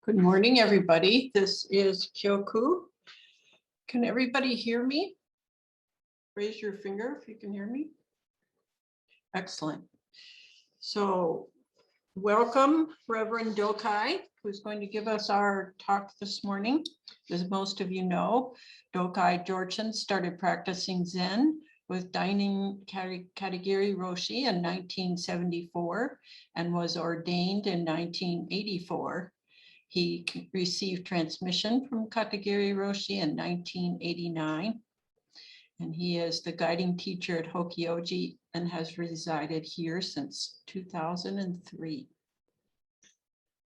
Good morning, everybody. This is Kyoku. Can everybody hear me? Raise your finger if you can hear me. Excellent. So welcome, Reverend Dokai, who's going to give us our talk this morning. As most of you know, Dokai Georgesen started practicing Zen with Dainin Katagiri Roshi in 1974 and was ordained in 1984. He received transmission from Katagiri Roshi in 1989, and he is the guiding teacher at Hokyoji and has resided here since 2003.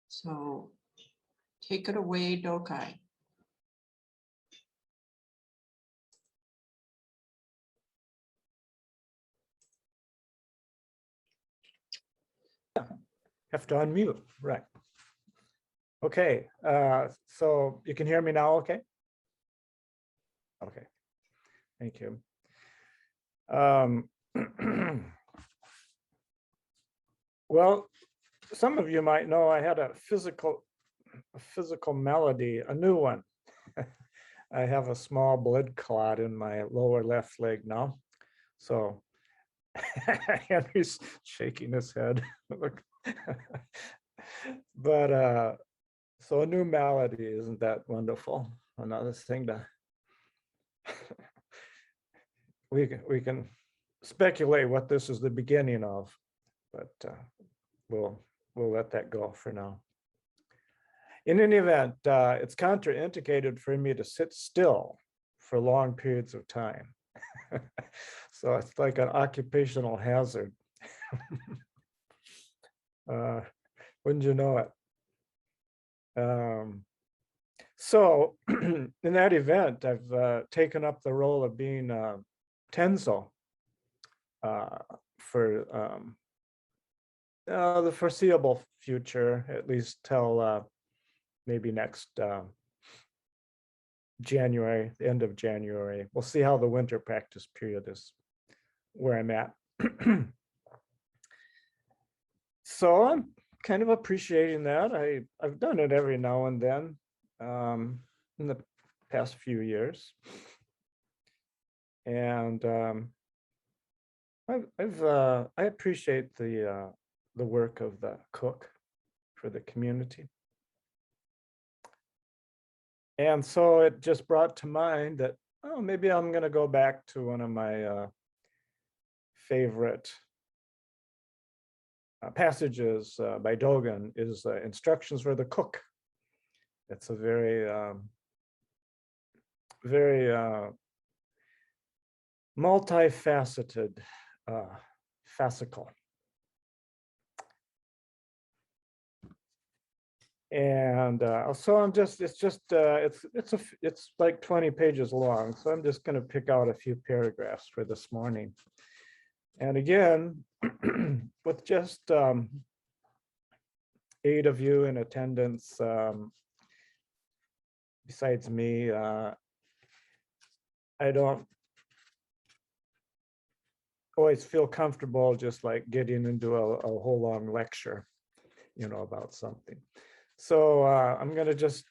So take it away, Dokai. Have to unmute, right. Okay, so you can hear me now, okay? Okay, thank you. Well, some of you might know I had a physical malady, a new one. I have a small blood clot in my lower left leg now. So Henry's shaking his head. But so a new malady, isn't that wonderful? Another thing to we can speculate what this is the beginning of, but we'll let that go for now. In any event, it's contraindicated for me to sit still for long periods of time. So it's like an occupational hazard. Wouldn't you know it? So in that event, I've taken up the role of being Tenzo for the foreseeable future, at least till maybe next January, the end of January. We'll see how the winter practice period is, where I'm at. So I'm kind of appreciating that. I've done it every now and then in the past few years, and I appreciate the work of the cook for the community. And so it just brought to mind that, oh, maybe I'm going to go back to one of my favorite passages by Dogen is instructions for the cook. It's a very multifaceted fascicle. And so I'm just, it's like 20 pages long. So I'm just going to pick out a few paragraphs for this morning. And again, with just 8 of you in attendance, besides me, I don't always feel comfortable just like getting into a whole long lecture, about something. So I'm going to just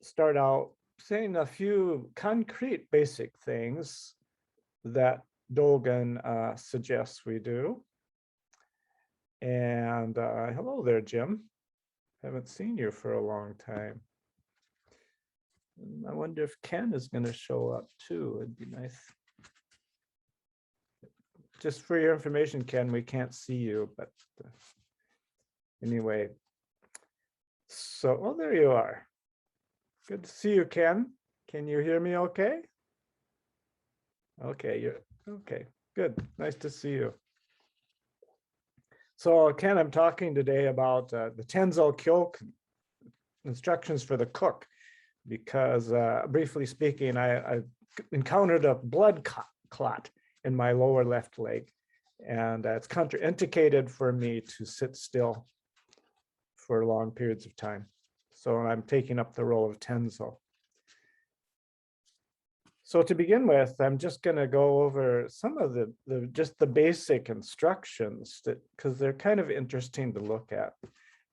start out saying a few concrete basic things that Dogen suggests we do. And hello there, Jim. Haven't seen you for a long time. I wonder if Ken is going to show up too. It'd be nice. Just for your information, Ken, we can't see you, but anyway. So, oh, there you are. Good to see you, Ken. Can you hear me okay? Okay, you're okay. Good. Nice to see you. So, Ken, I'm talking today about the Tenzo Kyoku, instructions for the cook, because briefly speaking, I encountered a blood clot in my lower left leg, and it's contraindicated for me to sit still for long periods of time. So I'm taking up the role of Tenzo. So to begin with, I'm just going to go over some of the basic instructions, because they're kind of interesting to look at.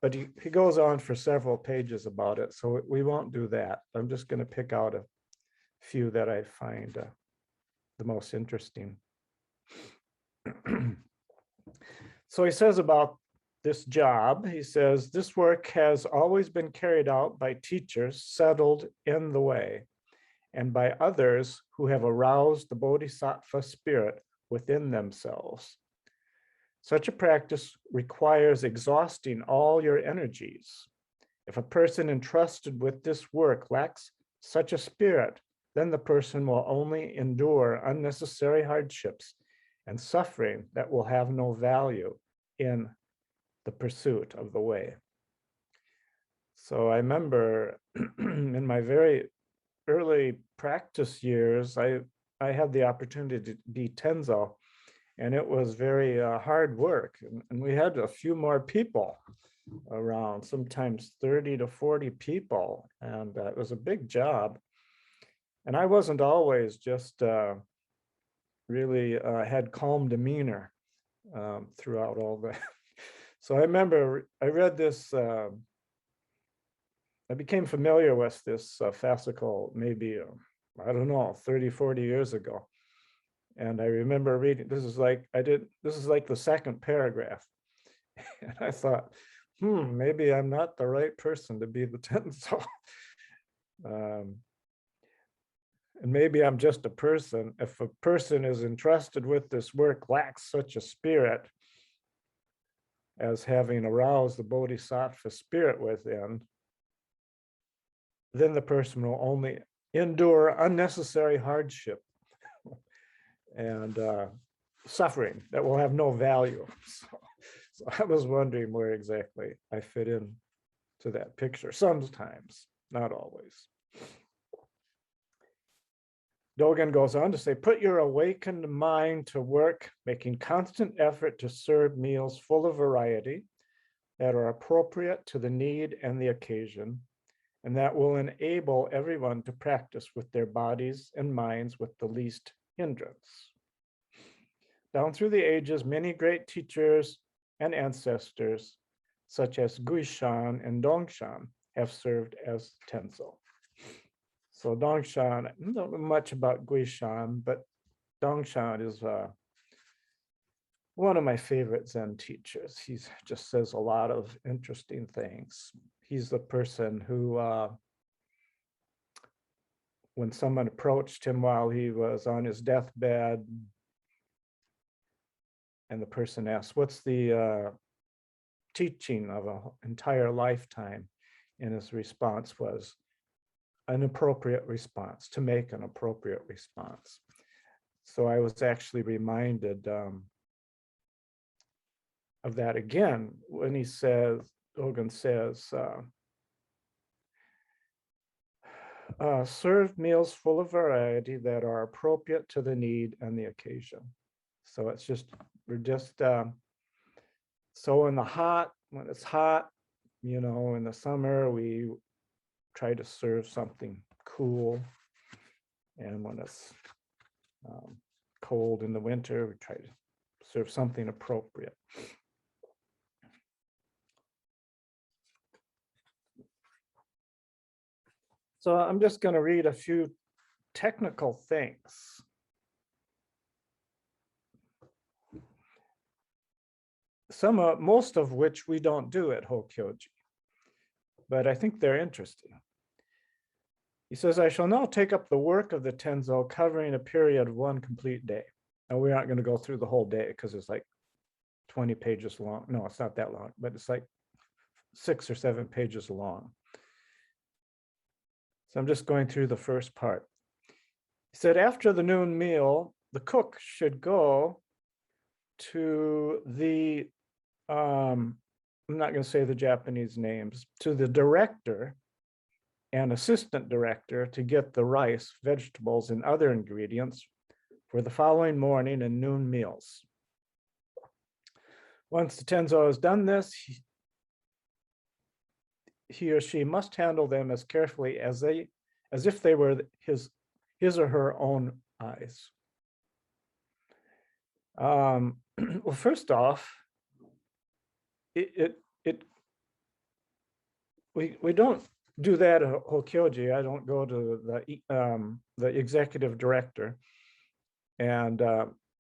but he goes on for several pages about it, so we won't do that. I'm just going to pick out a few that I find the most interesting. So he says about this job, he says, this work has always been carried out by teachers settled in the way and by others who have aroused the bodhisattva spirit within themselves. Such a practice requires exhausting all your energies. If a person entrusted with this work lacks such a spirit, then the person will only endure unnecessary hardships and suffering that will have no value in the pursuit of the way. So I remember in my very early practice years, I had the opportunity to be Tenzo, and it was very hard work. And we had a few more people around, sometimes 30 to 40 people, and it was a big job. And I wasn't always just really had calm demeanor throughout all that. So I remember I read this, I became familiar with this fascicle maybe, I don't know, 30, 40 years ago. And I remember reading, this is like the second paragraph. And I thought, maybe I'm not the right person to be the Tenzo. And maybe I'm just a person. If a person is entrusted with this work lacks such a spirit as having aroused the bodhisattva spirit within, then the person will only endure unnecessary hardship and suffering that will have no value. So I was wondering where exactly I fit in to that picture. Sometimes, not always. Dogen goes on to say, put your awakened mind to work, making constant effort to serve meals full of variety that are appropriate to the need and the occasion, and that will enable everyone to practice with their bodies and minds with the least hindrance. Down through the ages, many great teachers and ancestors, such as Guishan and Dongshan, have served as Tenzo. So Dongshan, I don't know much about Guishan, but Dongshan is one of my favorite Zen teachers. He just says a lot of interesting things. He's the person who, when someone approached him while he was on his deathbed, and the person asked, what's the teaching of an entire lifetime? And his response was, an appropriate response, to make an appropriate response. So I was actually reminded of that again when he says, Dogen says, serve meals full of variety that are appropriate to the need and the occasion. So it's just, we're just, so in the hot, when it's hot, you know, in the summer, we try to serve something cool. And when it's cold in the winter, we try to serve something appropriate. So I'm just going to read a few technical things. Most of which we don't do at Hokyoji, but I think they're interesting. He says, I shall now take up the work of the Tenzo covering a period of one complete day. Now, we aren't going to go through the whole day because it's like 20 pages long. No, it's not that long, but it's like 6 or 7 pages long. So I'm just going through the first part. He said, after the noon meal, the cook should go to the, I'm not going to say the Japanese names, to the director and assistant director to get the rice, vegetables, and other ingredients for the following morning and noon meals. Once the Tenzo has done this, he or she must handle them as carefully as if they were his or her own eyes. Well, first off, it we don't do that at Hokyoji. I don't go to the executive director and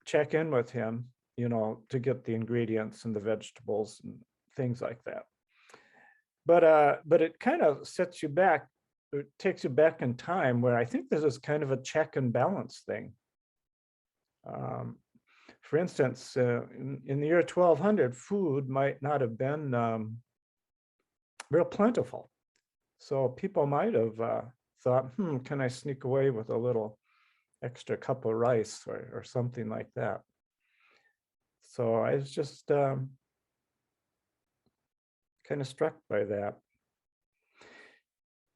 check in with him, to get the ingredients and the vegetables and things like that. But it kind of sets you back. It takes you back in time, where I think this is kind of a check and balance thing. For instance, in the year 1200, food might not have been real plentiful. So people might have thought, can I sneak away with a little extra cup of rice or something like that? So I was just kind of struck by that.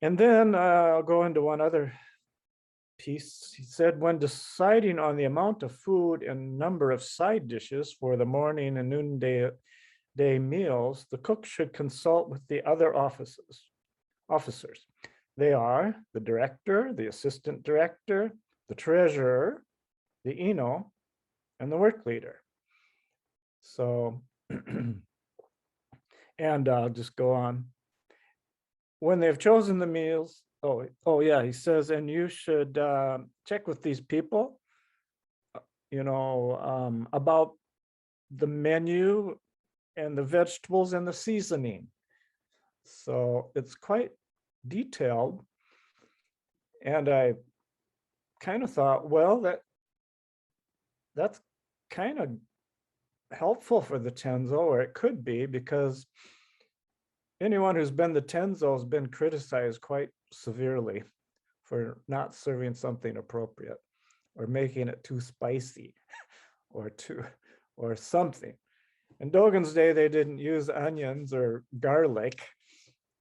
And then I'll go into one other piece. He said, when deciding on the amount of food and number of side dishes for the morning and noonday meals, the cook should consult with the other officers. They are the director, the assistant director, the treasurer, the ino, and the work leader. So, and I'll just go on. When they've chosen the meals, oh yeah, he says, and you should check with these people, about the menu and the vegetables and the seasoning. So it's quite detailed. And I kind of thought, well, that's kind of helpful for the Tenzo, or it could be, because anyone who's been the Tenzo has been criticized quite severely for not serving something appropriate, or making it too spicy, or something. In Dogen's day, they didn't use onions or garlic,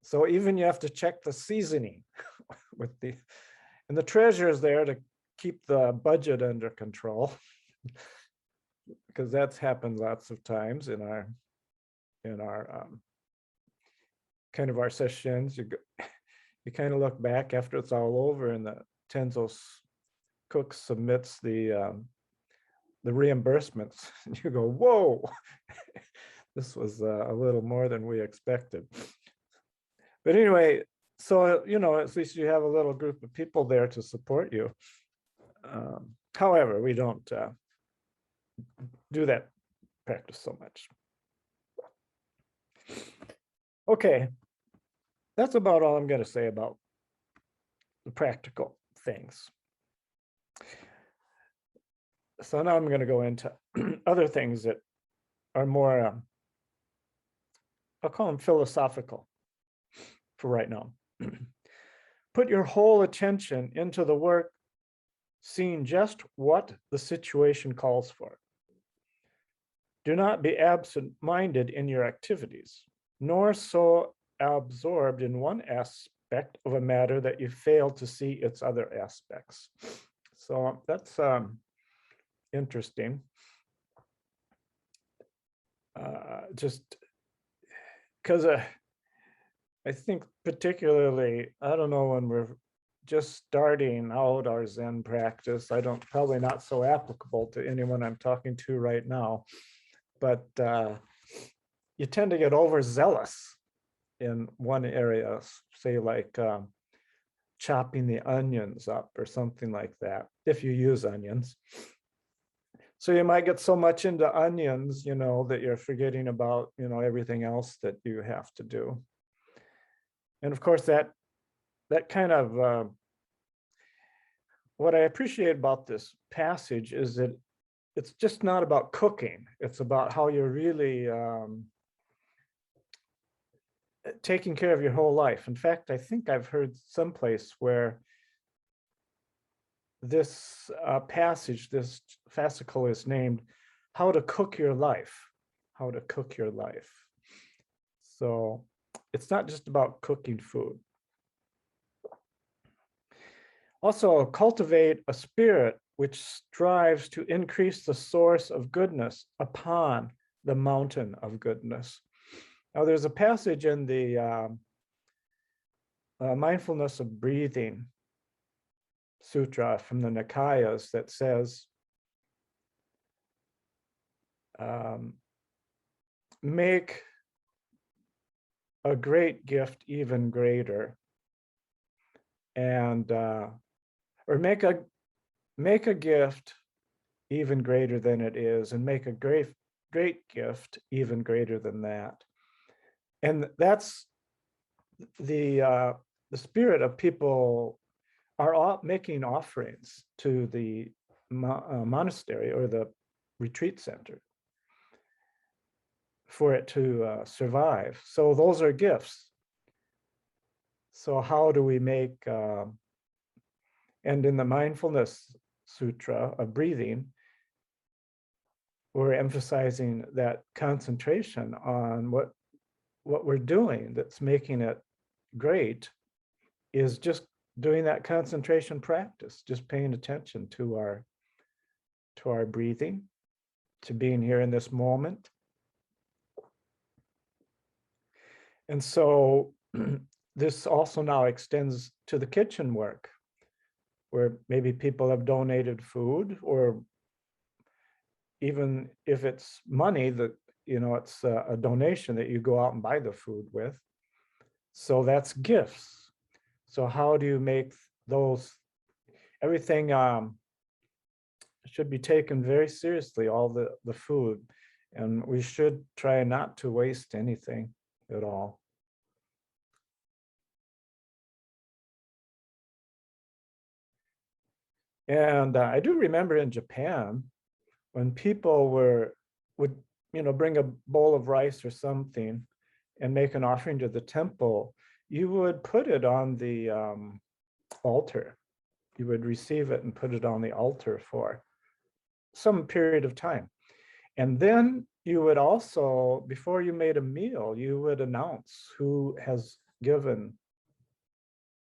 so even you have to check the seasoning and the treasurer is there to keep the budget under control, because that's happened lots of times in our kind of our sessions. You kind of look back after it's all over, and the Tenzo cook submits the reimbursements, and you go, whoa, this was a little more than we expected. But anyway, so at least you have a little group of people there to support you. However, we don't do that practice so much. Okay, that's about all I'm going to say about the practical things. So now I'm going to go into other things that are more, I'll call them philosophical for right now. Put your whole attention into the work, seeing just what the situation calls for. Do not be absent-minded in your activities, nor so absorbed in one aspect of a matter that you fail to see its other aspects. So that's interesting. Just because I think particularly, I don't know, when we're just starting out our Zen practice, probably not so applicable to anyone I'm talking to right now, but you tend to get overzealous in one area, say like chopping the onions up or something like that, if you use onions. So you might get so much into onions, that you're forgetting about, everything else that you have to do. And of course, that kind of, what I appreciate about this passage is that it's just not about cooking. It's about how you're really taking care of your whole life. In fact, I think I've heard someplace where this passage, this fascicle is named How to Cook Your Life. How to Cook Your Life. So it's not just about cooking food. Also, cultivate a spirit which strives to increase the source of goodness upon the mountain of goodness. Now, there's a passage in the mindfulness of breathing sutra from the Nikayas that says, make a great gift even greater, and or make a gift even greater than it is, and make a great gift even greater than that. And that's the spirit of people are all making offerings to the monastery or the retreat center for it to survive. So those are gifts. So how do we make, and in the mindfulness sutra of breathing, we're emphasizing that concentration on what we're doing that's making it great is just doing that concentration practice, just paying attention to our breathing, to being here in this moment. And so this also now extends to the kitchen work, where maybe people have donated food, or even if it's money that, it's a donation that you go out and buy the food with. So that's gifts. So how do you make those, everything should be taken very seriously, all the food, and we should try not to waste anything at all. And I do remember in Japan, when people would bring a bowl of rice or something and make an offering to the temple, you would put it on the altar. You would receive it and put it on the altar for some period of time. And then you would also, before you made a meal, you would announce who has given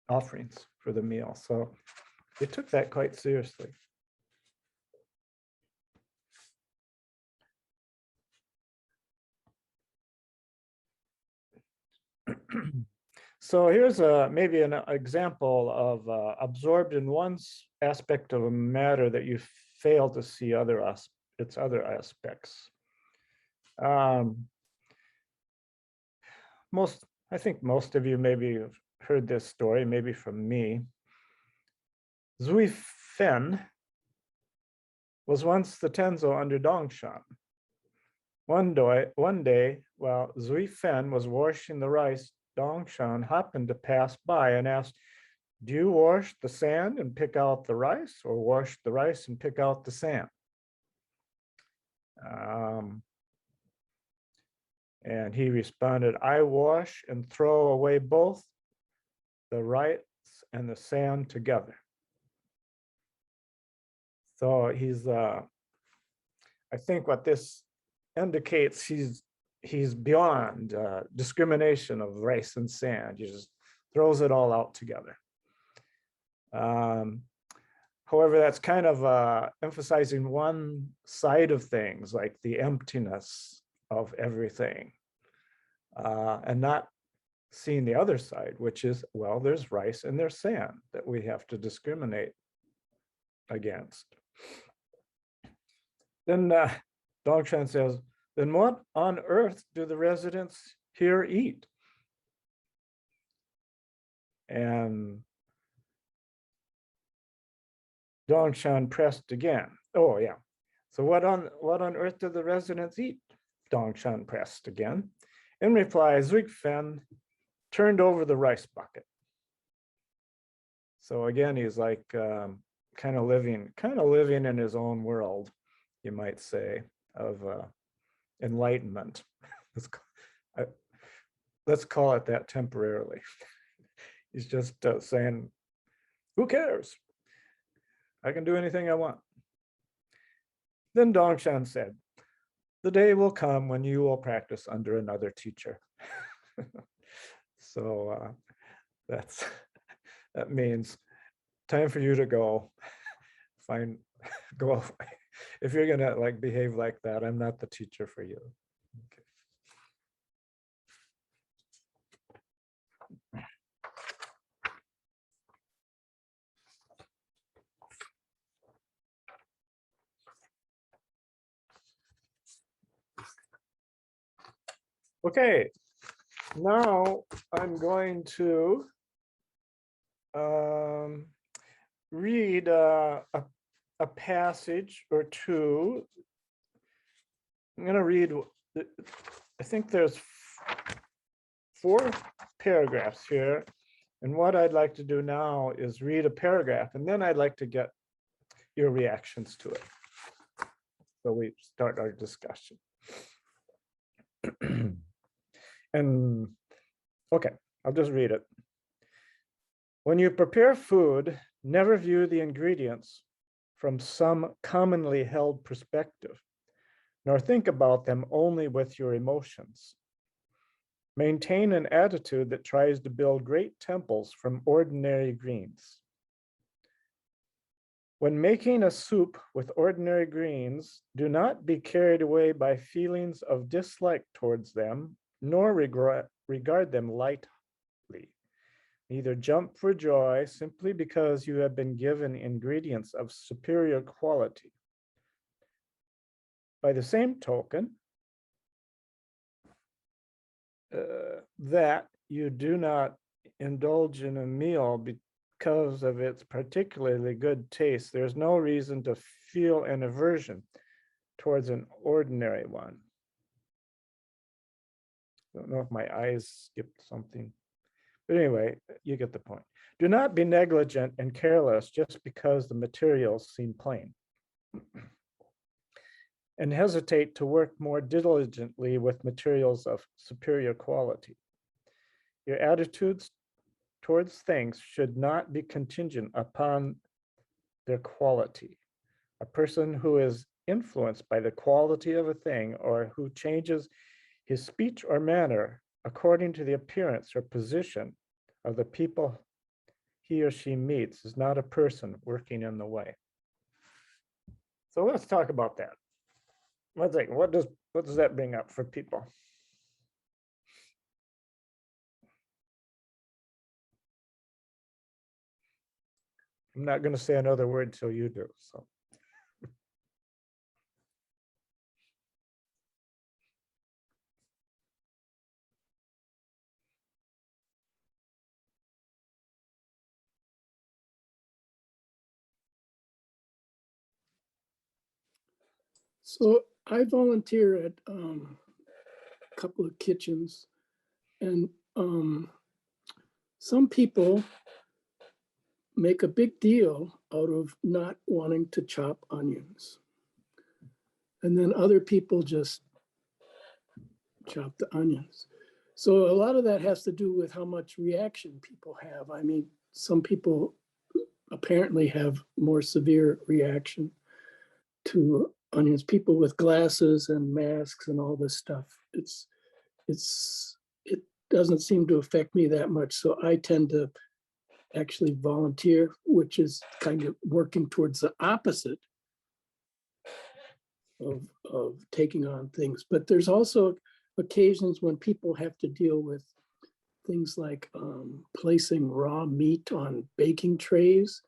offerings for the meal. So they took that quite seriously. So here's maybe an example of absorbed in one aspect of a matter that you fail to see its other aspects. I think most of you maybe have heard this story, maybe from me. Zui Fen was once the Tenzo under Dongshan. One day, while Zui Fen was washing the rice, Dongshan happened to pass by and asked, "Do you wash the sand and pick out the rice, or wash the rice and pick out the sand?" And he responded, "I wash and throw away both the rice and the sand together." So he's, I think what this indicates, he's beyond discrimination of rice and sand. He just throws it all out together. However, that's kind of emphasizing one side of things, like the emptiness of everything, and not seeing the other side, which is, well, there's rice and there's sand that we have to discriminate against. Then Dongshan says, "Then what on earth do the residents here eat?" And Dongshan pressed again. "Oh yeah. So what on earth do the residents eat?" Dongshan pressed again. In reply, Zui Fen turned over the rice bucket. So again, he's like kind of living in his own world, you might say, of enlightenment. Let's call it that temporarily. He's just saying, "Who cares? I can do anything I want." Then Dongshan said, "The day will come when you will practice under another teacher." So that means time for you to go. Go away. If you're gonna like behave like that, I'm not the teacher for you. Okay. Now I'm going to read a passage or two. I'm going to read, I think there's 4 paragraphs here. And what I'd like to do now is read a paragraph, and then I'd like to get your reactions to it. So we start our discussion. And okay, I'll just read it. When you prepare food, never view the ingredients from some commonly held perspective, nor think about them only with your emotions. Maintain an attitude that tries to build great temples from ordinary greens. When making a soup with ordinary greens, do not be carried away by feelings of dislike towards them, nor regard them lightly. Neither jump for joy simply because you have been given ingredients of superior quality. By the same token, that you do not indulge in a meal because of its particularly good taste, there's no reason to feel an aversion towards an ordinary one. I don't know if my eyes skipped something, but anyway, you get the point. Do not be negligent and careless just because the materials seem plain. And hesitate to work more diligently with materials of superior quality. Your attitudes towards things should not be contingent upon their quality. A person who is influenced by the quality of a thing, or who changes his speech or manner according to the appearance or position of the people he or she meets, is not a person working in the way. So let's talk about that. Let's think, what does that bring up for people? I'm not going to say another word till you do. So. So I volunteer at a couple of kitchens, and some people make a big deal out of not wanting to chop onions. And then other people just chop the onions. So a lot of that has to do with how much reaction people have. I mean, some people apparently have more severe reaction to onions. People with glasses and masks and all this stuff. It doesn't seem to affect me that much. So I tend to actually volunteer, which is kind of working towards the opposite of taking on things. But there's also occasions when people have to deal with things like placing raw meat on baking trays.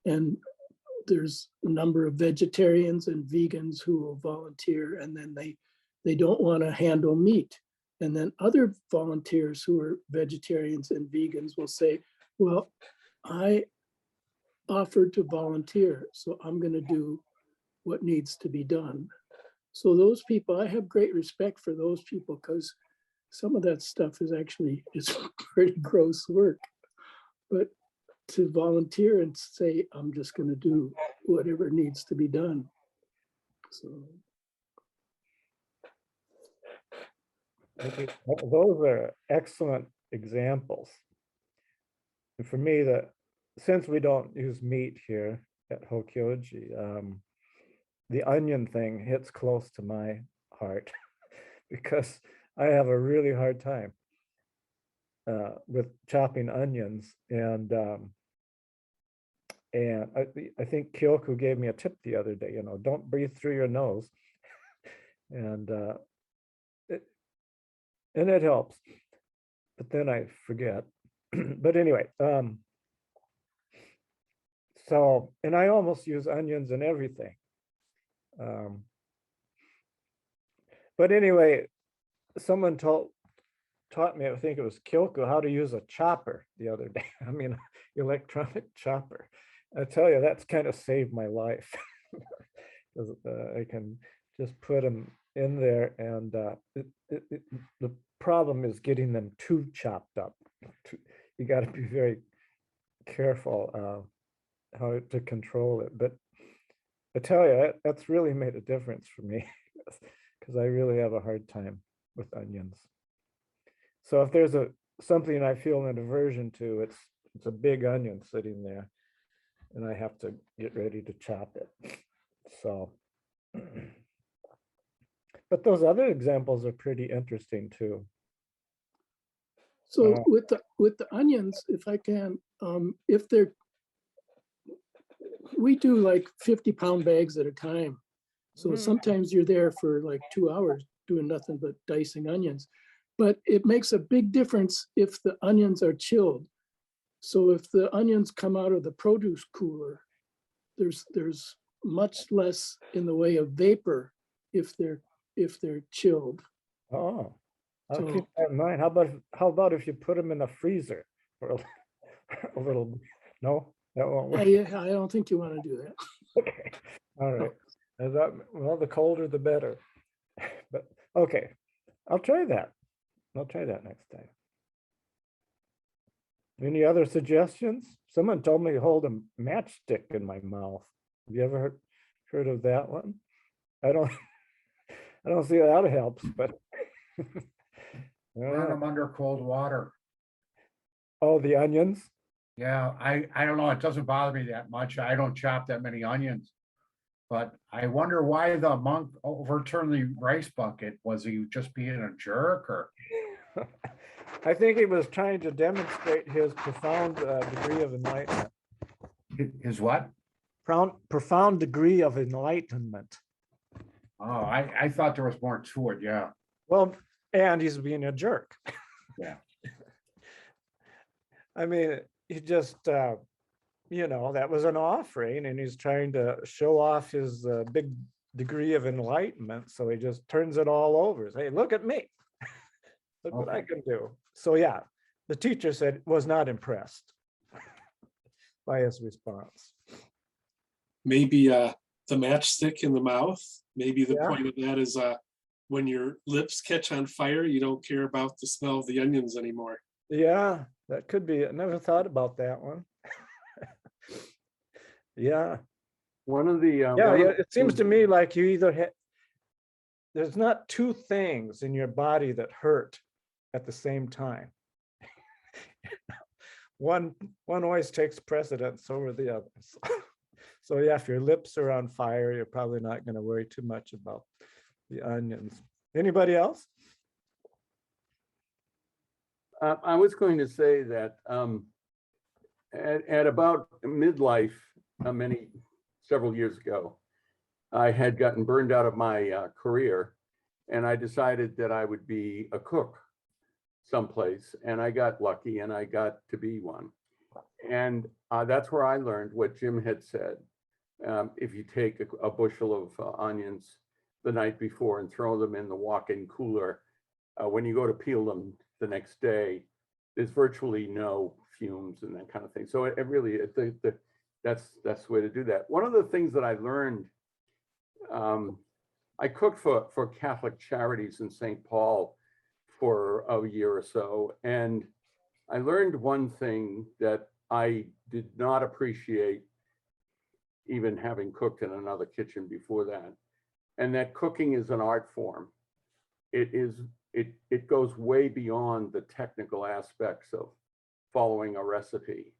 And there's a number of vegetarians and vegans who will volunteer, and then they don't want to handle meat. And then other volunteers who are vegetarians and vegans will say, well, I offered to volunteer, so I'm going to do what needs to be done. So those people, I have great respect for those people, because some of that stuff is pretty gross work. But to volunteer and say, I'm just going to do whatever needs to be done. So. Those are excellent examples. And for me, since we don't use meat here at Hokyoji, the onion thing hits close to my heart because I have a really hard time with chopping onions. And I think Kyoku gave me a tip the other day, don't breathe through your nose. And it helps, but then I forget. But anyway, so, and I almost use onions in everything. But anyway, someone told taught me, I think it was Kyoko, how to use a chopper the other day. I mean, electronic chopper. I tell you, that's kind of saved my life. 'Cause, I can just put them in there, and the problem is getting them too chopped up. You got to be very careful how to control it. But I tell you, that's really made a difference for me because I really have a hard time with onions. So if there's something I feel an aversion to, it's a big onion sitting there, and I have to get ready to chop it. So, but those other examples are pretty interesting too. So with the onions, if I can, if they're, we do like 50-pound bags at a time. So sometimes you're there for like 2 hours doing nothing but dicing onions. But it makes a big difference if the onions are chilled. So if the onions come out of the produce cooler, there's much less in the way of vapor if they're chilled. Oh, I'll So- keep that in mind. How about if you put them in the freezer for a little? No, that won't work. I don't think you want to do that. Okay, all right. Well, the colder the better. But okay, I'll try that. I'll try that next time. Any other suggestions? Someone told me to hold a matchstick in my mouth. Have you ever heard of that one? I don't see how that helps, but Run them under cold water. oh, the onions. Yeah, I don't know. It doesn't bother me that much. I don't chop that many onions. But I wonder why the monk overturned the rice bucket. Was he just being a jerk, or? I think he was trying to demonstrate his profound degree of enlightenment. His what? Profound degree of enlightenment. Oh, I thought there was more to it. Yeah. Well, and he's being a jerk. Yeah. I mean, he just, that was an offering, and he's trying to show off his big degree of enlightenment. So he just turns it all over. Say, look at me. Look what I can do. So yeah, the teacher said was not impressed by his response. Maybe the matchstick in the mouth. Maybe the Yeah. point of that is when your lips catch on fire, you don't care about the smell of the onions anymore. Yeah, that could be. I never thought about that one. Yeah. One of the Yeah, it seems to me like you either there's not two things in your body that hurt at the same time. One always takes precedence over the others. So yeah, if your lips are on fire, you're probably not going to worry too much about the onions. Anybody else? I was going to say that at about midlife, several years ago, I had gotten burned out of my career, and I decided that I would be a cook someplace, and I got lucky and I got to be one. And that's where I learned what Jim had said. If you take a bushel of onions the night before and throw them in the walk-in cooler, when you go to peel them the next day, there's virtually no fumes and that kind of thing. So it really, that's the way to do that. One of the things that I learned, I cooked for Catholic Charities in St. Paul for a year or so, and I learned one thing that I did not appreciate, even having cooked in another kitchen before that, and that cooking is an art form. It goes way beyond the technical aspects of following a recipe.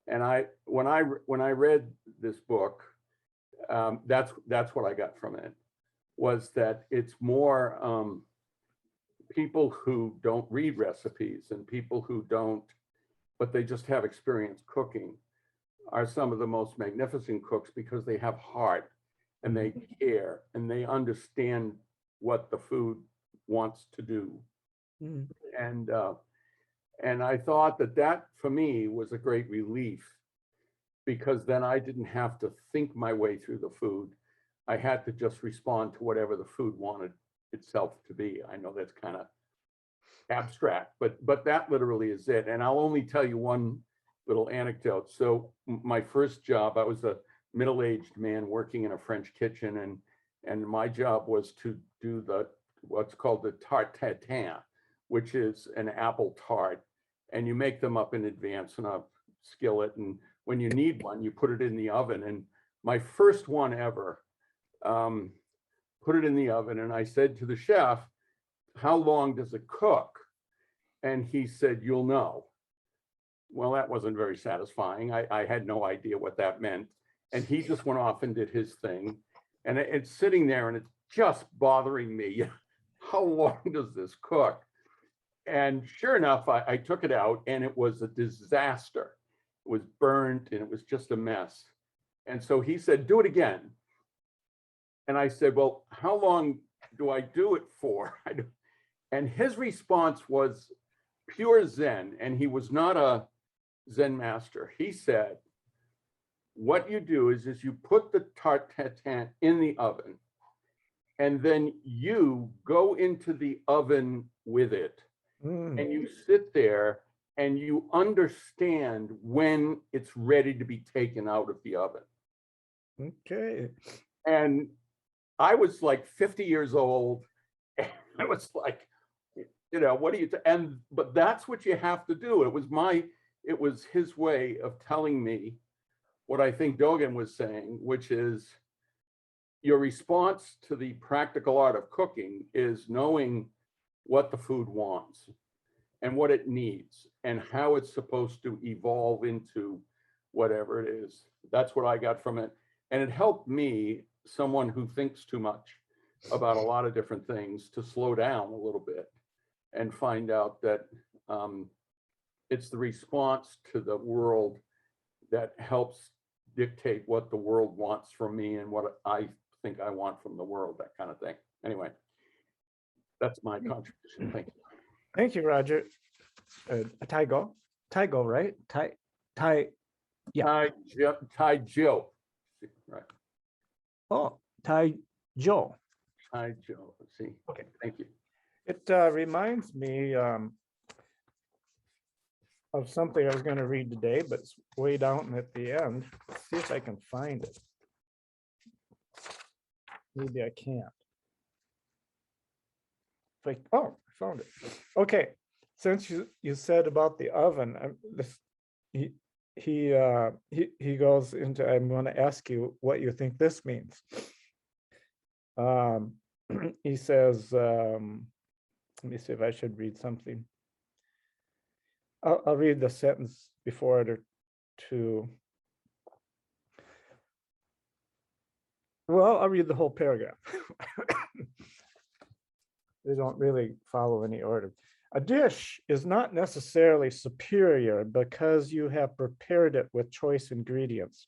And when I read this book, that's what I got from it, was that it's more people who don't read recipes and people who don't, but they just have experience cooking, are some of the most magnificent cooks because they have heart and they care and they understand what the food wants to do. Mm. And I thought that for me was a great relief, because then I didn't have to think my way through the food. I had to just respond to whatever the food wanted itself to be. I know that's kind of abstract, but that literally is it. And I'll only tell you one little anecdote. So my first job, I was a middle-aged man working in a French kitchen, and my job was to do what's called the tarte tatin, which is an apple tart, and you make them up in advance in a skillet, and when you need one, you put it in the oven. And my first one ever, put it in the oven, and I said to the chef, "How long does it cook?" And he said, "You'll know." Well, that wasn't very satisfying. I had no idea what that meant. And he just went off and did his thing. And it's sitting there and it's just bothering me. How long does this cook? And sure enough, I took it out and it was a disaster. It was burnt and it was just a mess. And so he said, "Do it again." And I said, "Well, how long do I do it for?" And his response was pure Zen. And he was not a Zen master. He said, "What you do is you put the tarte tatin in the oven, and then you go into the oven with it, and you sit there and you understand when it's ready to be taken out of the oven." Okay. And I was like 50 years old, and I was like, what do you, but that's what you have to do. It was his way of telling me what I think Dogen was saying, which is your response to the practical art of cooking is knowing what the food wants and what it needs and how it's supposed to evolve into whatever it is. That's what I got from it. And it helped me, someone who thinks too much about a lot of different things, to slow down a little bit and find out that it's the response to the world that helps dictate what the world wants from me and what I think I want from the world, that kind of thing. Anyway, that's my contribution. Thank you. Thank you, Roger. Taigo, right? Yeah. Tai Jill. Right. Oh, Taijo. Tai Jill. Let's see. Okay. Thank you. It reminds me of something I was going to read today, but it's way down at the end. Let's see if I can find it. Maybe I can't. Oh, I found it. Okay, since you said about the oven, he goes into, I'm going to ask you what you think this means. He says, let me see if I should read something. I'll read the sentence before it or two. Well, I'll read the whole paragraph. They don't really follow any order. A dish is not necessarily superior because you have prepared it with choice ingredients,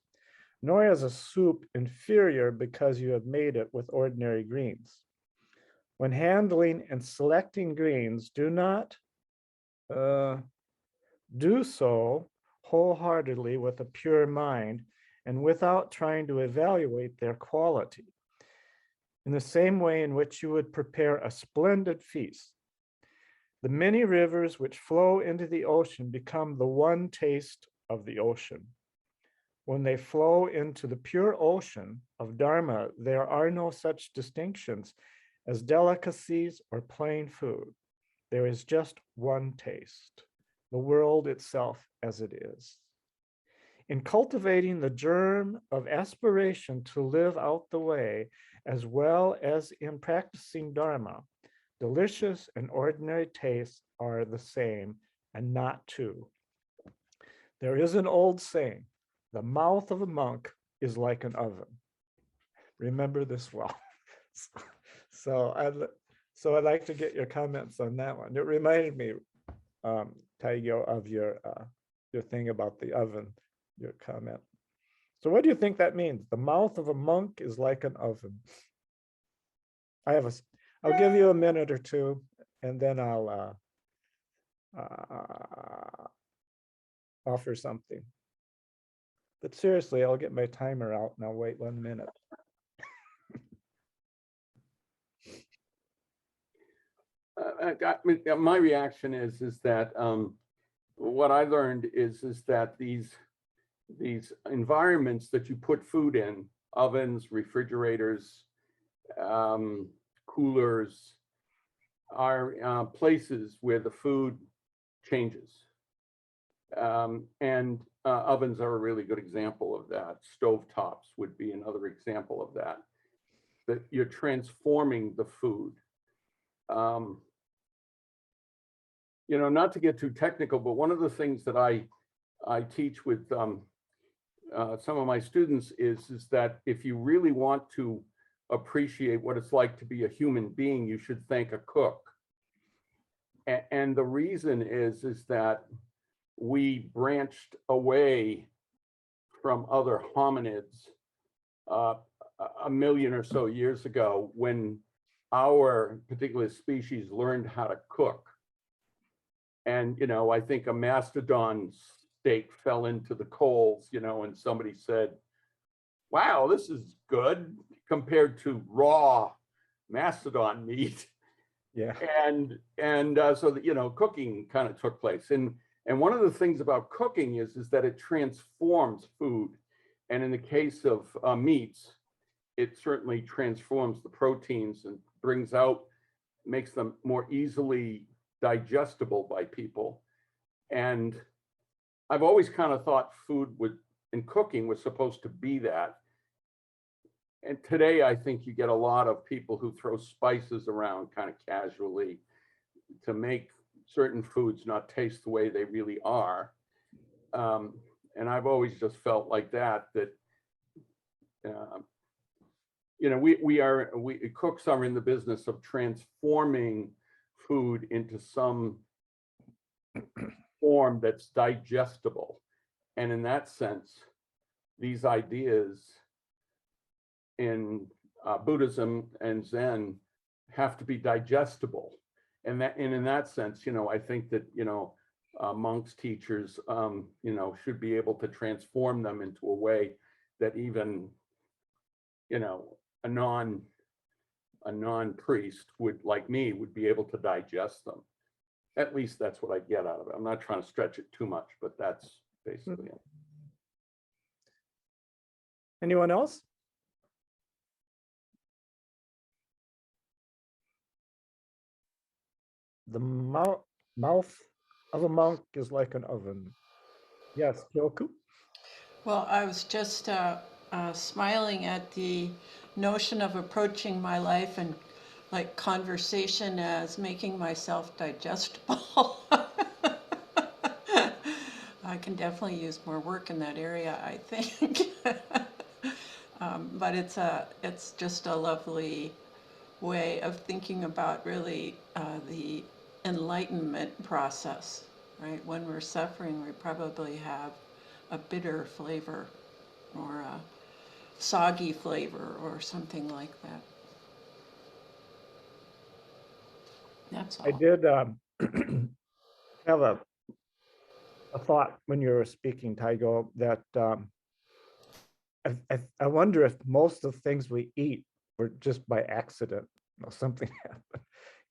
nor is a soup inferior because you have made it with ordinary greens. When handling and selecting greens, do not do so wholeheartedly with a pure mind and without trying to evaluate their quality. In the same way in which you would prepare a splendid feast, the many rivers which flow into the ocean become the one taste of the ocean. When they flow into the pure ocean of Dharma, there are no such distinctions as delicacies or plain food. There is just one taste, the world itself as it is. In cultivating the germ of aspiration to live out the way, as well as in practicing Dharma, delicious and ordinary tastes are the same and not two. There is an old saying, the mouth of a monk is like an oven. Remember this well. So I'd like to get your comments on that one. It reminded me, Taigo, of your thing about the oven, your comment. So what do you think that means? The mouth of a monk is like an oven. I'll give you a minute or two, and then I'll offer something. But seriously, I'll get my timer out and I'll wait 1 minute. my reaction is that what I learned is that these environments that you put food in, ovens, refrigerators, coolers, are places where the food changes. And ovens are a really good example of that. Stovetops would be another example of that. That you're transforming the food. You know, not to get too technical, but one of the things that I teach with some of my students is that if you really want to appreciate what it's like to be a human being, you should thank a cook. And the reason is that we branched away from other hominids a million or so years ago when our particular species learned how to cook. And, you know, I think a mastodon steak fell into the coals, you know, and somebody said, wow, this is good compared to raw mastodon meat. Yeah. And so that, you know, cooking kind of took place. And one of the things about cooking is that it transforms food. And in the case of meats, it certainly transforms the proteins and brings out, makes them more easily digestible by people. And I've always kind of thought food and cooking was supposed to be that. And today I think you get a lot of people who throw spices around kind of casually to make certain foods not taste the way they really are. And I've always just felt like that you know, cooks are in the business of transforming food into some form that's digestible. And in that sense, these ideas in Buddhism and Zen have to be digestible. And in that sense, you know, I think that, you know, monks, teachers, you know, should be able to transform them into a way that even, you know, a non-priest would, like me, would be able to digest them. At least that's what I get out of it. I'm not trying to stretch it too much, but that's basically it. Anyone else? The mouth of a monk is like an oven. Yes, Kyoku? Well, I was just smiling at the notion of approaching my life and like conversation as making myself digestible. I can definitely use more work in that area, I think. But it's just a lovely way of thinking about really the enlightenment process, right? When we're suffering, we probably have a bitter flavor or a soggy flavor or something like that. That's all. I did have a thought when you were speaking, Taigo, that I wonder if most of the things we eat were just by accident. You know, something happened.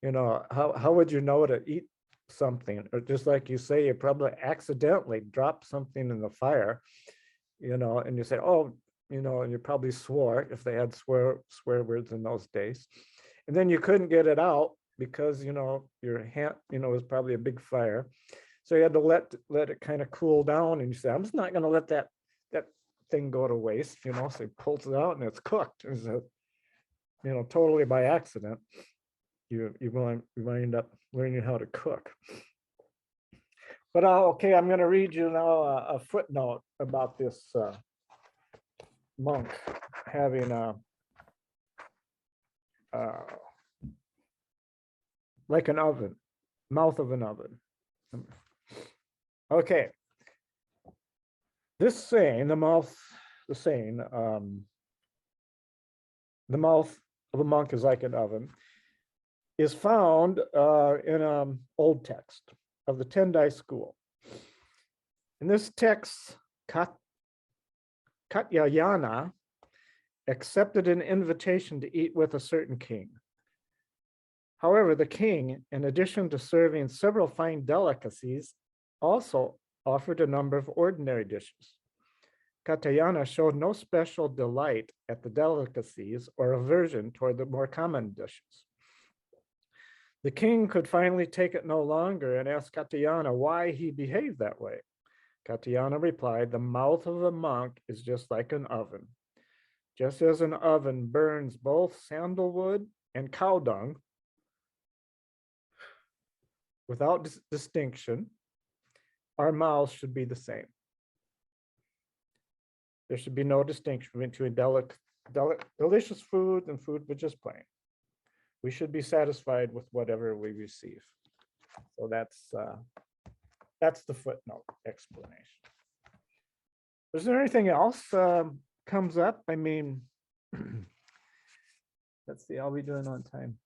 You know, how would you know to eat something? Or just like you say, you probably accidentally dropped something in the fire, you know, and you say, oh, you know, and you probably swore, if they had swear words in those days. And then you couldn't get it out because, you know, your hand, you know, was probably a big fire. So you had to let it kind of cool down, and you say, I'm just not going to let that thing go to waste, you know. So he pulls it out and it's cooked. And so, you know, totally by accident, you wind up learning how to cook. But okay, I'm going to read you now a footnote about this monk having a like an oven, mouth of an oven. Okay. This saying, the mouth of a monk is like an oven, is found in an old text of the Tendai school. In this text, Katyayana accepted an invitation to eat with a certain king. However, the king, in addition to serving several fine delicacies, also offered a number of ordinary dishes. Katayana showed no special delight at the delicacies or aversion toward the more common dishes. The king could finally take it no longer and asked Katayana why he behaved that way. Katayana replied, "The mouth of a monk is just like an oven. Just as an oven burns both sandalwood and cow dung without distinction, our mouths should be the same. There should be no distinction between delicious food and food which is plain. We should be satisfied with whatever we receive." So that's the footnote explanation. Is there anything else comes up? I mean, let's see, how are we doing on time?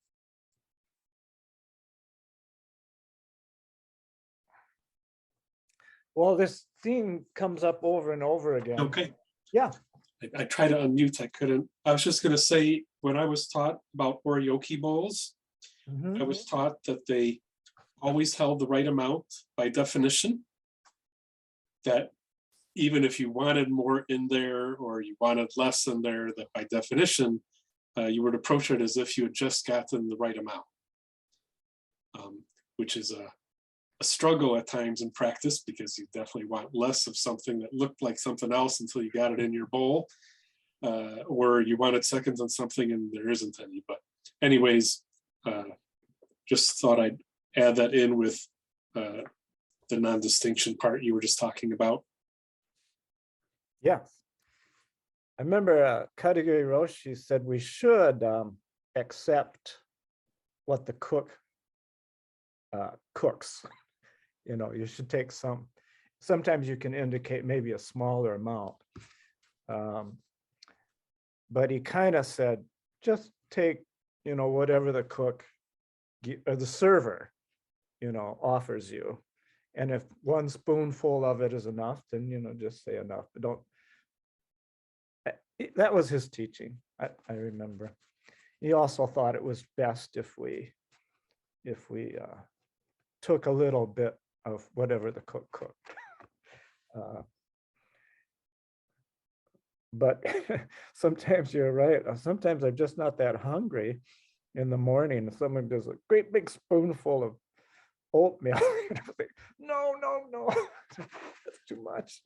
Well, this theme comes up over and over again. Okay. Yeah. I tried to unmute, I couldn't. I was just gonna say, when I was taught about oryoki bowls, I was taught that they always held the right amount by definition. That even if you wanted more in there or you wanted less in there, that by definition, you would approach it as if you had just gotten the right amount. Which is a struggle at times in practice, because you definitely want less of something that looked like something else until you got it in your bowl, or you wanted seconds on something and there isn't any. But anyways, just thought I'd add that in with the non-distinction part you were just talking about. Yes. I remember Katagiri Roshi said we should accept what the cook cooks. You know, you should take some, sometimes you can indicate maybe a smaller amount. But he kind of said, just take, you know, whatever the cook or the server, you know, offers you. And if one spoonful of it is enough, then, you know, just say enough, but don't. That was his teaching, I remember. He also thought it was best if we took a little bit of whatever the cook cooked. But sometimes you're right. Sometimes I'm just not that hungry in the morning. Someone does a great big spoonful of oatmeal. No, that's too much.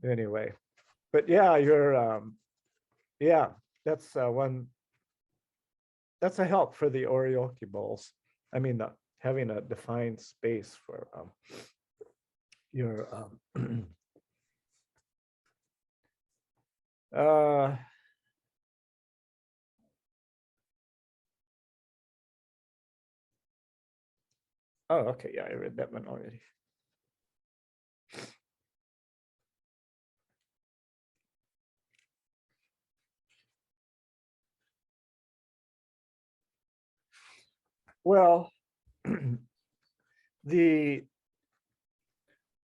Anyway, but yeah, you're that's one. That's a help for the oryoki bowls. I mean, having a defined space for your oh, okay, yeah, I read that one already. Well,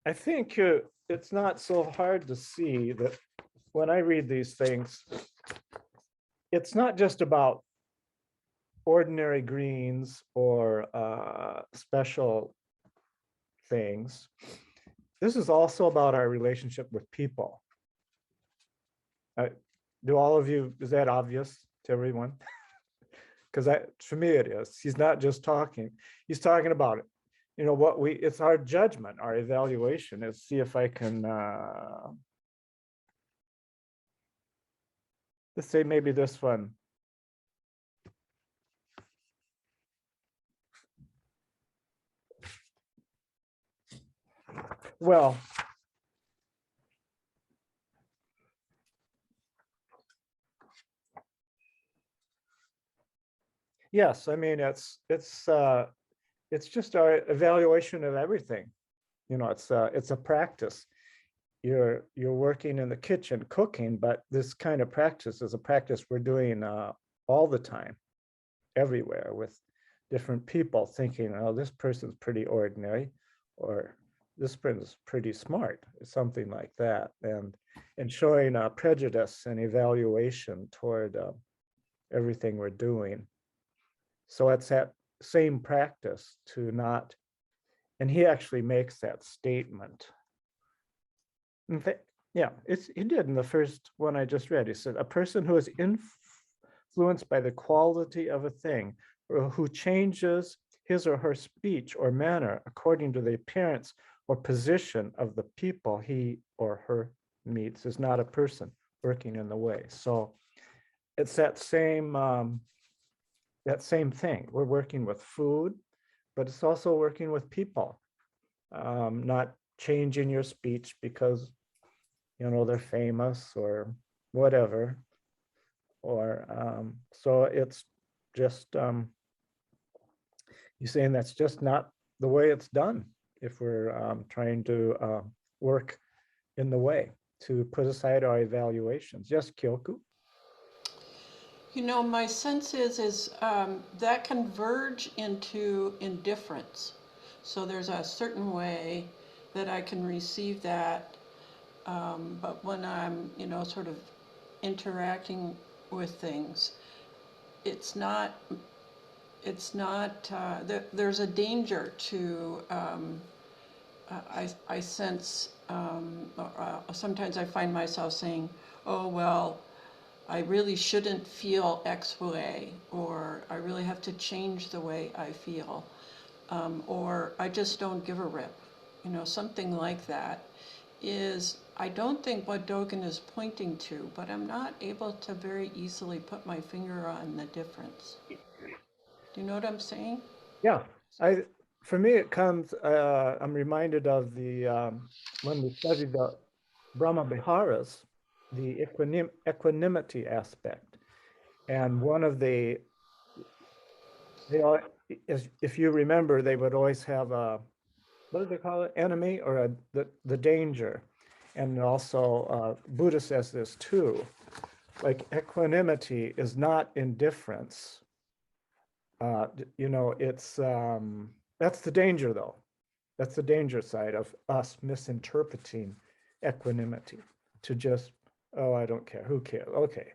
I think it's not so hard to see that when I read these things, it's not just about ordinary greens or special things. This is also about our relationship with people. Do all of you, is that obvious to everyone? Because for me it is. He's not just talking, he's talking about it. You know, it's our judgment, our evaluation. Let's see if I can, let's say maybe this one. Well, yes, I mean, it's just our evaluation of everything. You know, it's a practice. You're working in the kitchen cooking, but this kind of practice is a practice we're doing all the time, everywhere, with different people thinking, oh, this person's pretty ordinary, or this person's pretty smart, something like that, and showing prejudice and evaluation toward everything we're doing. So it's that same practice to not, and he actually makes that statement. In fact, yeah, he did in the first one I just read. He said, a person who is influenced by the quality of a thing, or who changes his or her speech or manner according to the appearance or position of the people he or her meets, is not a person working in the way. So it's that same thing. We're working with food, but it's also working with people. Not changing your speech because they're famous or whatever. Or so it's just you're saying that's just not the way it's done if we're trying to work in the way, to put aside our evaluations. Yes, Kyoku? My sense is that can verge into indifference. So there's a certain way that I can receive that, but when I'm, sort of interacting with things, it's not, there's a danger to, I sense, sometimes I find myself saying, oh, well, I really shouldn't feel X way, or I really have to change the way I feel, or I just don't give a rip. Something like that is, I don't think what Dogen is pointing to, but I'm not able to very easily put my finger on the difference. Do you know what I'm saying? Yeah, for me it comes, I'm reminded of the, when we studied the Brahma Viharas, the equanimity aspect. And one of if you remember, they would always have a, what do they call it, enemy, or the danger. And also Buddha says this too, like equanimity is not indifference. It's that's the danger though. That's the danger side of us misinterpreting equanimity to just, oh, I don't care, who cares? Okay,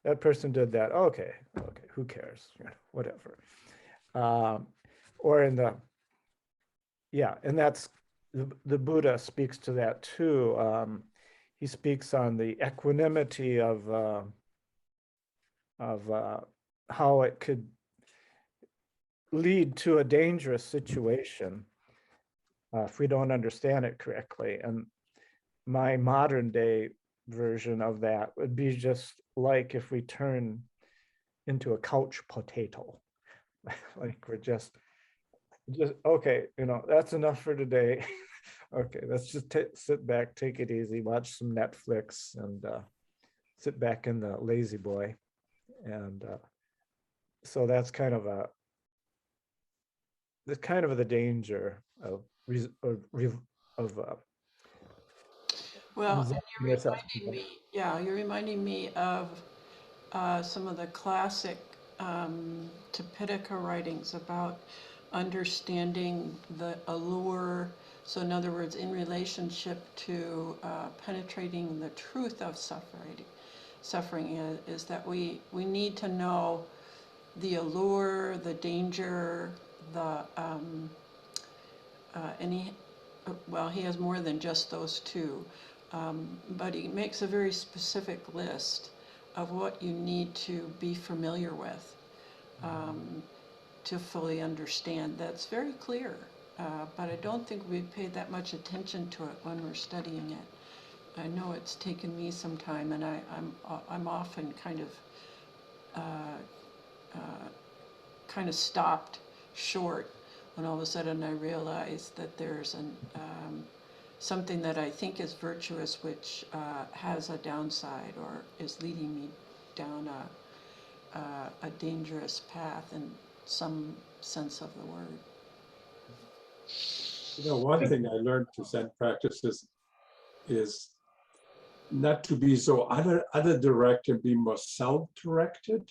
that person did that. Okay, who cares? Whatever. Or in the, yeah, and that's the Buddha speaks to that too. He speaks on the equanimity of how it could lead to a dangerous situation if we don't understand it correctly. And my modern day version of that would be just like if we turn into a couch potato. Like we're just okay, that's enough for today. Okay, let's just sit back, take it easy, watch some Netflix, and sit back in the lazy boy. And so that's kind of the danger of Well, you're reminding me of some of the classic Tipitaka writings about understanding the allure. So in other words, in relationship to penetrating the truth of suffering is that we need to know the allure, the danger, the and he has more than just those two, but he makes a very specific list of what you need to be familiar with to fully understand. That's very clear, but I don't think we paid that much attention to it when we're studying it. I know it's taken me some time, and I'm often kind of stopped short when all of a sudden I realize that there's something that I think is virtuous, which has a downside or is leading me down a dangerous path in some sense of the word. One thing I learned to Zen practices is not to be so other directed, be more self-directed.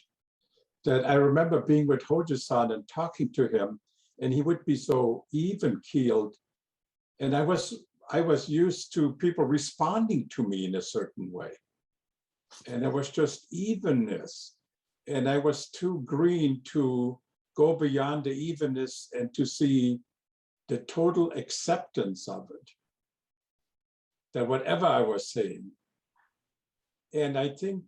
That I remember being with Hoji-san and talking to him, and he would be so even-keeled, and I was used to people responding to me in a certain way, and there was just evenness, and I was too green to go beyond the evenness and to see the total acceptance of it. That whatever I was saying. And I think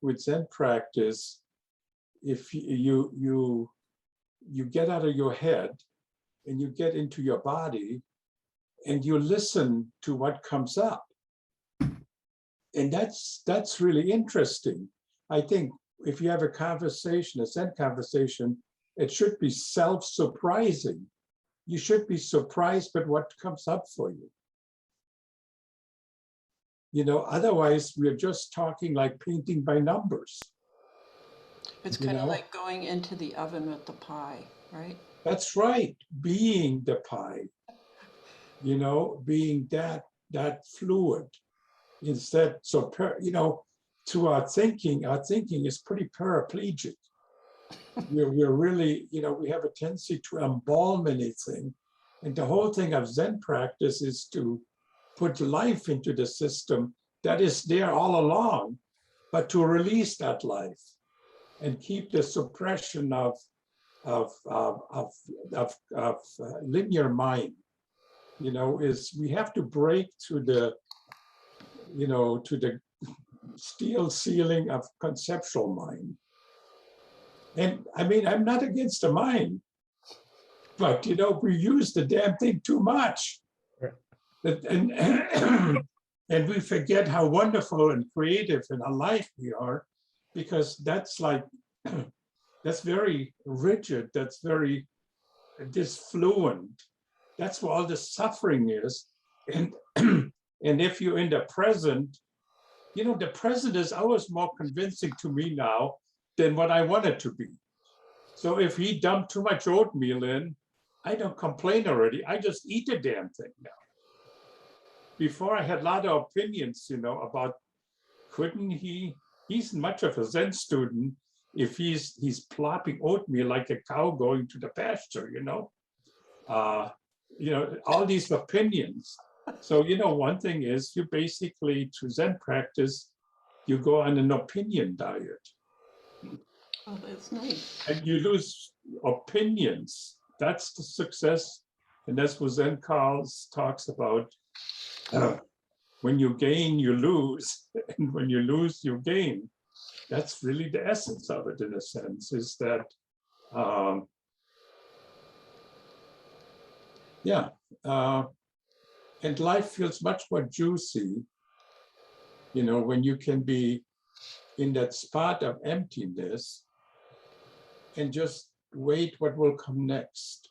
with Zen practice, if you get out of your head and you get into your body and you listen to what comes up. And that's really interesting. I think if you have a conversation, a Zen conversation, it should be self-surprising. You should be surprised by what comes up for you. You know, otherwise we're just talking like painting by numbers. It's kind of like going into the oven with the pie, right? That's right, being the pie, you know, being that fluid instead. So, to our thinking is pretty paraplegic. We're really, you know, we have a tendency to embalm anything. And the whole thing of Zen practice is to put life into the system that is there all along, but to release that life and keep the suppression of linear mind, you know, is we have to break to the steel ceiling of conceptual mind. And I mean, I'm not against the mind, but you know, we use the damn thing too much. And we forget how wonderful and creative and alive we are, because that's like, that's very rigid, that's very disfluent. That's where all the suffering is. And, and if you're in the present, you know, the present is always more convincing to me now than what I want it to be. So if he dumped too much oatmeal in, I don't complain already. I just eat the damn thing now. Before I had a lot of opinions, you know, about couldn't he's much of a Zen student if he's plopping oatmeal like a cow going to the pasture, you know, all these opinions. So, you know, one thing is you basically, to Zen practice, you go on an opinion diet. Oh, that's nice. And you lose opinions. That's the success. And that's what Zen talks about. When you gain, you lose. And when you lose, you gain. That's really the essence of it, in a sense, is that, and life feels much more juicy, you know, when you can be in that spot of emptiness and just wait what will come next.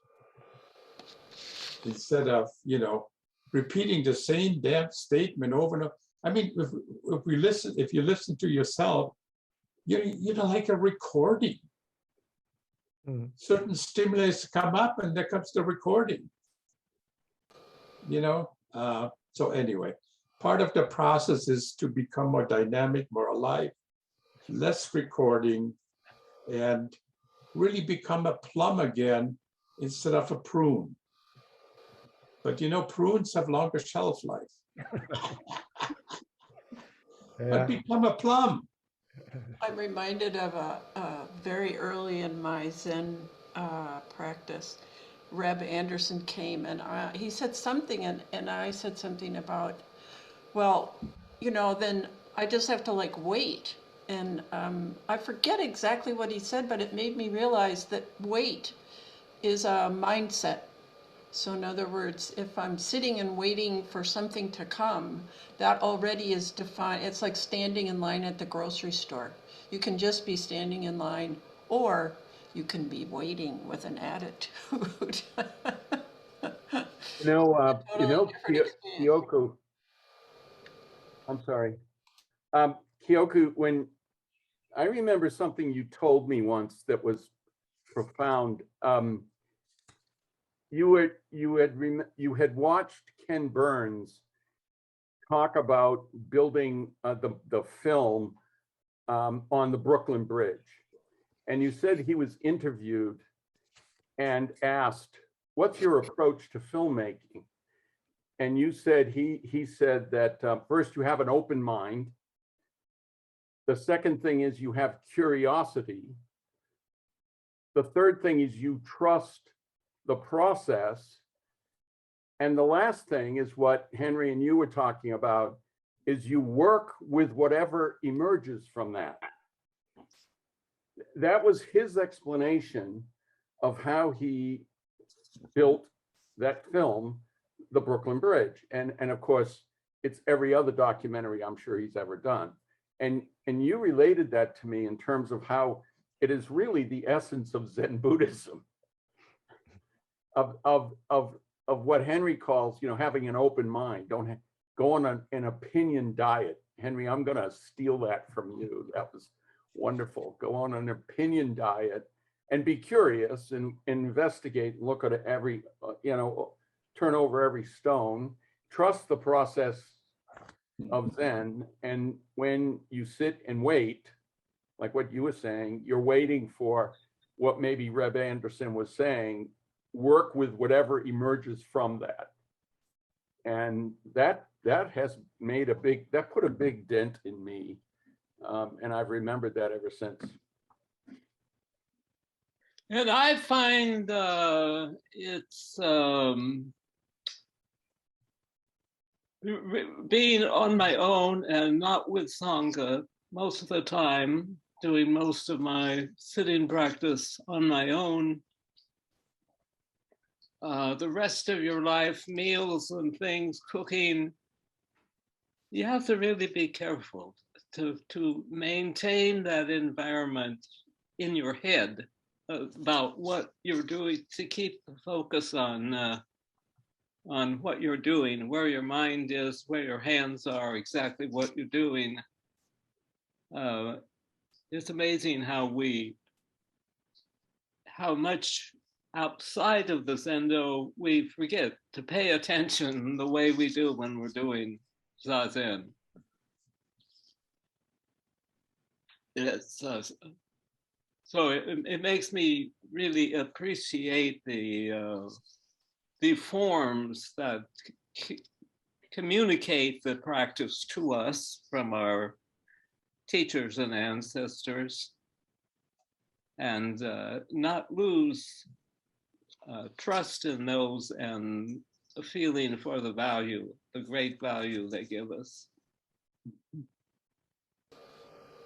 Instead of, you know, repeating the same damn statement over and over. I mean, if you listen to yourself, you're like a recording. Certain stimulus come up and there comes the recording. You know, so anyway, part of the process is to become more dynamic, more alive, less recording, and really become a plum again instead of a prune. But you know, prunes have longer shelf life. But become a plum. I'm reminded of a very early in my Zen practice, Reb Anderson came and he said something and I said something about, well, you know, then I just have to like wait. And I forget exactly what he said, but it made me realize that wait is a mindset. So in other words, if I'm sitting and waiting for something to come, that already is defined. It's like standing in line at the grocery store. You can just be standing in line, or you can be waiting with an attitude. Kyoku, I'm sorry. Kyoku, when I remember something you told me once that was profound. You had watched Ken Burns talk about building the film on the Brooklyn Bridge. And you said he was interviewed and asked, what's your approach to filmmaking? And you said, he said that first you have an open mind. The second thing is you have curiosity. the third thing is you trust the process. And the last thing is what Henry and you were talking about, is you work with whatever emerges from that. That was his explanation of how he built that film, The Brooklyn Bridge. And of course, it's every other documentary I'm sure he's ever done. And you related that to me in terms of how it is really the essence of Zen Buddhism, of what Henry calls, you know, having an open mind. Don't go on an opinion diet. Henry, I'm going to steal that from you. That was wonderful. Go on an opinion diet and be curious and investigate, look at every, you know, turn over every stone, trust the process of Zen. And when you sit and wait, like what you were saying, you're waiting for what maybe Reb Anderson was saying, work with whatever emerges from that. And that has made that put a big dent in me. And I've remembered that ever since. And I find it's being on my own and not with Sangha most of the time, doing most of my sitting practice on my own. The rest of your life, meals and things, cooking, you have to really be careful to maintain that environment in your head about what you're doing, to keep the focus on what you're doing, where your mind is, where your hands are, exactly what you're doing. It's amazing how much outside of the Zendo we forget to pay attention the way we do when we're doing Zazen. It's, so it makes me really appreciate the forms that communicate the practice to us from our teachers and ancestors, and not lose trust in those and a feeling for the value, the great value they give us.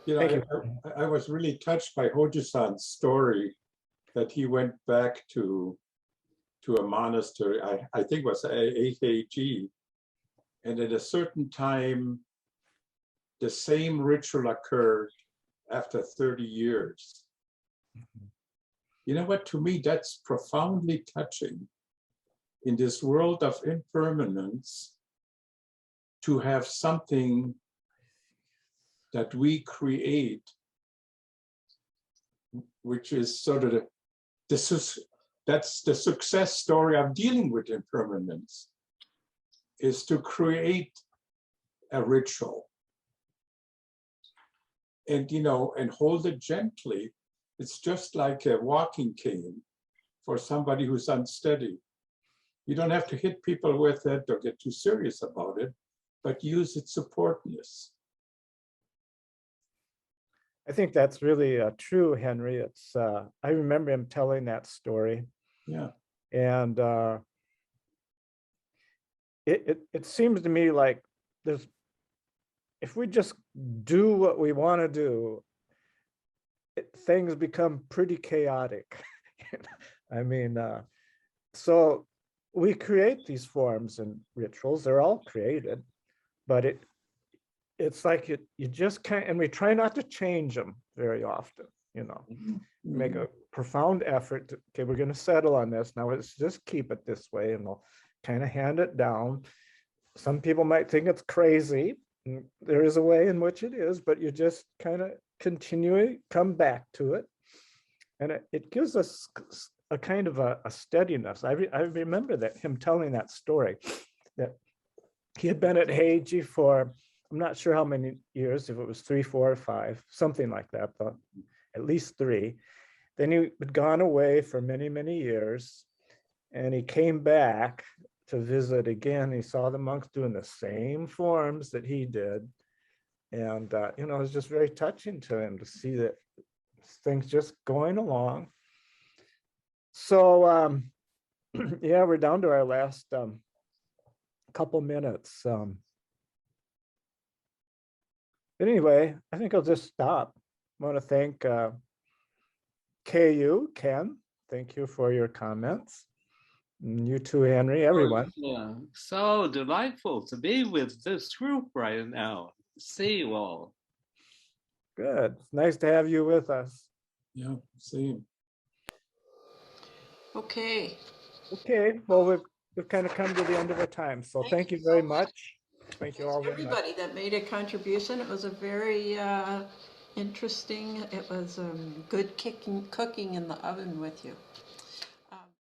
You know, I was really touched by Hojo-san's story that he went back to a monastery, I think it was AKG, and at a certain time, the same ritual occurred after 30 years. You know what, to me, that's profoundly touching in this world of impermanence, to have something that we create, which is sort of that's the success story of dealing with impermanence, is to create a ritual. And, you know, and hold it gently. It's just like a walking cane for somebody who's unsteady. You don't have to hit people with it or get too serious about it, but use its supportness. I think that's really true, Henry. It's I remember him telling that story. Yeah. And it seems to me like if we just do what we want to do, things become pretty chaotic. I mean, so we create these forms and rituals, they're all created, but it's like you just can't, and we try not to change them very often, you know. Make a profound effort to, okay, we're going to settle on this. Now let's just keep it this way, and we'll kind of hand it down. Some people might think it's crazy. And there is a way in which it is, but you just kind of continually come back to it. And it gives us a kind of a steadiness. I remember that him telling that story, that he had been at Heiji for, I'm not sure how many years, if it was 3, 4, or 5, something like that, but at least 3. Then he had gone away for many, many years, and he came back to visit again. He saw the monks doing the same forms that he did. And, you know, it was just very touching to him to see that things just going along. So, yeah, we're down to our last couple minutes. Anyway, I think I'll just stop. I want to thank KU, Ken. Thank you for your comments. And you too, Henry, everyone. Yeah, so delightful to be with this group right now. See you all. Good. It's nice to have you with us. Yeah, same. Okay. Okay, well, we've kind of come to the end of our time. So thank you very much. Thank you Thanks all to very much. everybody that made a contribution. It was a very interesting, it was good cooking in the oven with you.